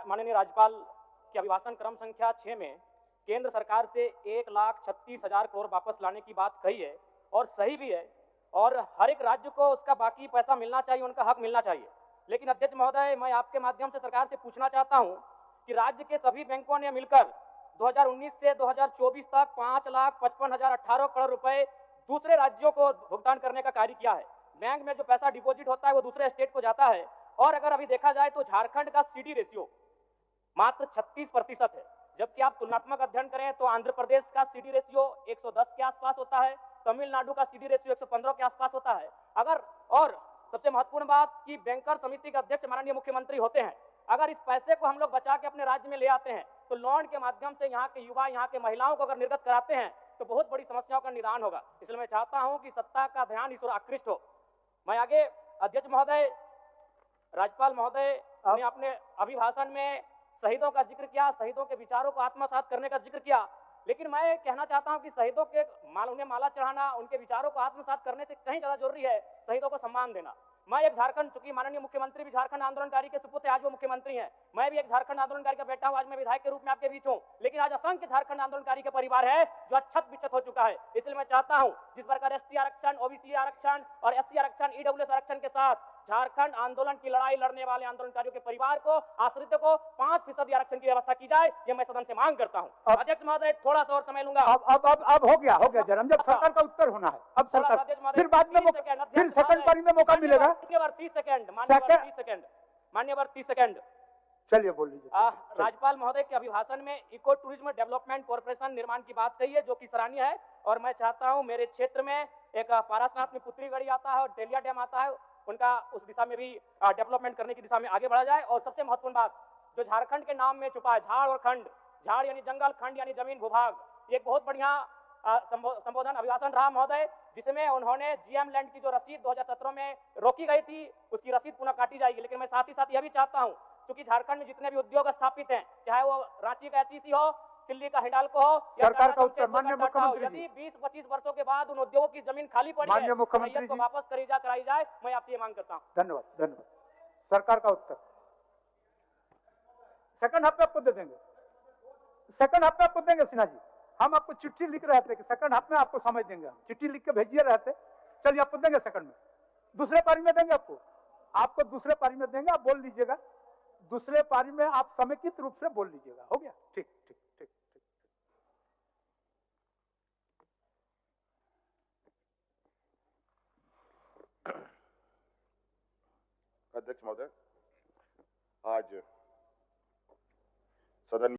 माननीय राज्यपाल के अभिभाषण क्रम संख्या 6 में केंद्र सरकार से 1,36,000 करोड़ वापस लाने की बात कही है और सही भी है, और हर एक राज्य को उसका बाकी पैसा मिलना चाहिए, उनका हक मिलना चाहिए। लेकिन अध्यक्ष महोदय, मैं आपके माध्यम से सरकार से पूछना चाहता हूं कि राज्य के सभी बैंकों ने मिलकर 2019 से 2024 तक 5,55,018 करोड़ रुपए दूसरे राज्यों को भुगतान करने का कार्य किया है। बैंक में जो पैसा डिपॉजिट होता है वो दूसरे स्टेट को जाता है, और अगर अभी देखा जाए तो झारखंड का सीडी रेशियो मात्र 36% है, जबकि आप तुलनात्मक अध्ययन करें तो आंध्र प्रदेश का सीडी रेशियो 110 के आसपास होता है, तमिलनाडु का सीडी रेशियो 115 के आसपास होता है। और सबसे महत्वपूर्ण बात कि बैंकर समिति के अध्यक्ष माननीय मुख्यमंत्री होते हैं। अगर इस पैसे को हम लोग बचा के अपने राज्य में ले आते हैं तो लोन के माध्यम से यहाँ के युवा, यहाँ के महिलाओं को अगर निर्गत कराते हैं तो बहुत बड़ी समस्याओं का निदान होगा। इसलिए मैं चाहता हूं कि सत्ता का ध्यान इस ओर आकृष्ट हो। मैं आगे, अध्यक्ष महोदय, राज्यपाल महोदय ने अपने अभिभाषण में शहीदों का जिक्र किया, शहीदों के विचारों को आत्मसात करने का जिक्र किया, लेकिन मैं कहना चाहता हूं कि शहीदों के उन्हें माला चढ़ाना, उनके विचारों को आत्मसात करने से कहीं ज्यादा जरूरी है शहीदों को सम्मान देना। मैं एक झारखंड, चूंकि माननीय मुख्यमंत्री भी झारखंड आंदोलनकारी के सुपुत्र आज वो मुख्यमंत्री हैं, मैं भी एक झारखंड आंदोलनकारी का बेटा हूं, आज मैं विधायक के रूप में आपके बीच हूं, लेकिन आज असंख्य झारखंड आंदोलनकारी का परिवार है जो अक्षत विक्षत हो चुका है। इसलिए मैं चाहता हूं जिस प्रकार एसटी आरक्षण, ओबीसी आरक्षण और एससी आरक्षण, ईडब्ल्यूएस आरक्षण के साथ झारखंड आंदोलन की लड़ाई लड़ने वाले आंदोलनकारियों के परिवार को, आश्रित को 5% आरक्षण की व्यवस्था की जाए, ये मैं सदन से मांग करता हूं। अध्यक्ष महोदय, थोड़ा सा और समय लूंगा। अब हो गया जरा, जब सरकार का उत्तर होना है, अब सरकार फिर बाद में फिर सेकंड पारी में मौका मिलेगा। मान्यवर 30 सेकंड। चलिए बोल लीजिए। राज्यपाल महोदय के अभिभाषण में इको टूरिज्म डेवलपमेंट कॉर्पोरेशन निर्माण की बात कही है, जो कि सराहनीय है, और मैं चाहता हूं मेरे क्षेत्र में एक पारासनाथ में पुत्री गढ़ी आता है और तेलिया डैम आता है, उनका उस दिशा में भी डेवलपमेंट करने की दिशा में आगे बढ़ा जाए। और सबसे महत्वपूर्ण बात जो झारखंड के नाम में छुपा है, झाड़ और खंड, झाड़ यानी जंगल, खंड यानी जमीन भूभाग, ये एक बहुत बढ़िया संबोधन अभिभाषण रहा महोदय, जिसमें उन्होंने जीएम लैंड की जो रसीद 2017 में रोकी गई थी उसकी रसीद पुनः काटी जाएगी। लेकिन मैं साथ ही साथ यह भी चाहता हूं, क्योंकि झारखंड में जितने भी उद्योग स्थापित हैं, चाहे वो रांची का एचईसी हो, सिल्ली का हिंडाल्को हो, सरकार का उत्तर माननीय मुख्यमंत्री जी, यदि 20-25 वर्षों के बाद उन उद्योगों की जमीन खाली पड़ी है, मुख्यमंत्री तो वापस कराई जाए, मैं आपसे ये मांग करता हूं। धन्यवाद। सरकार का उत्तर सेकंड हाफ में आपको दे देंगे, सिन्हा जी। हम आपको चिट्ठी लिख रहे थे कि सेकंड हाफ में आपको समझ देंगे, हम चिट्ठी लिख के भेजिए रहे थे, चलिए आपको देंगे सेकंड में, दूसरे पारी में देंगे आपको दूसरे पारी में देंगे, आप बोल लीजिएगा, दूसरे पारी में आप समेकित रूप से बोल लीजिएगा। हो गया? ठीक। अध्यक्ष महोदय, आज सदन